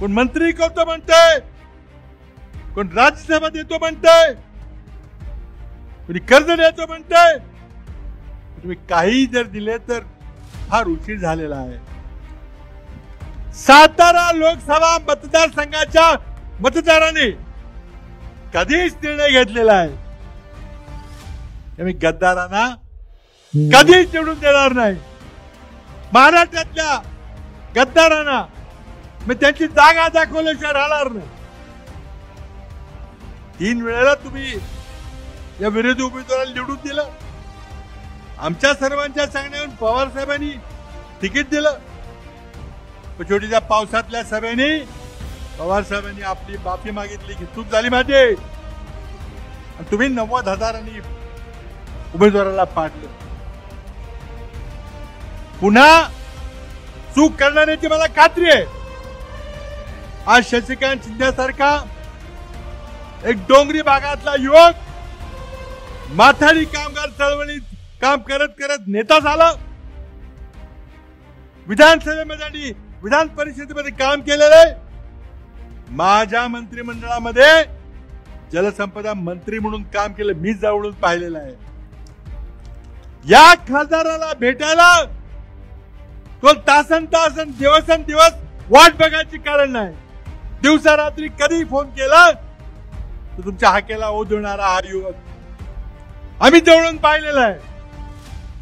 कोण मंत्री करतो म्हणतंय, कोण राज्यसभा देतो म्हणतंय, कोणी कर्ज देतो म्हणतंय. तुम्ही काही जर दिले तर फार उशीर झालेला आहे. सातारा लोकसभा मतदारसंघाच्या मतदारांनी कधीच निर्णय घेतलेला आहे. आम्ही गद्दारांना कधीच निवडून देणार नाही. महाराष्ट्रातल्या गद्दारांना मी त्यांची जागा दाखवल्याशिवाय राहणार नाही. 3 वेळेला तुम्ही या विरोधी उमेदवाराला निवडून दिलं. आमच्या सर्वांच्या सांगण्यावरून पवार साहेबांनी तिकीट दिलं. छोटीच्या पावसातल्या सभेने पवार साहेबांनी आपली माफी मागितली की चूक झाली माझी. तुम्ही 90,000 उमेदवाराला पाडलं. पुन्हा चूक करण्याची मला खात्री आहे. आज शशिकांत शिंदेसारखा एक डोंगरी भागातला युवक माथाडी कामगार चळवळीत काम करत करत नेता झाला. विधानसभेमध्ये आणि विधान परिषदेमध्ये काम केलेलं आहे. माझ्या मंत्रिमंडळामध्ये जलसंपदा मंत्री म्हणून काम केलं, मी जवळून पाहिलेलं आहे. या खासदाराला भेटायला तो तासन दिवस वाट बघायची कारण नाही. दिवसा रात्री कधी फोन केला तर तुमच्या हाकेला ओ देणारा हा युवक आम्ही जवळून पाहिलेला आहे.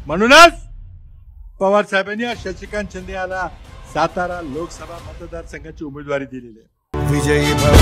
म्हणूनच पवार साहेबांनी शशिकांत शिंदे याला सातारा लोकसभा मतदारसंघाची उमेदवारी दिलेली आहे. विजयी भव.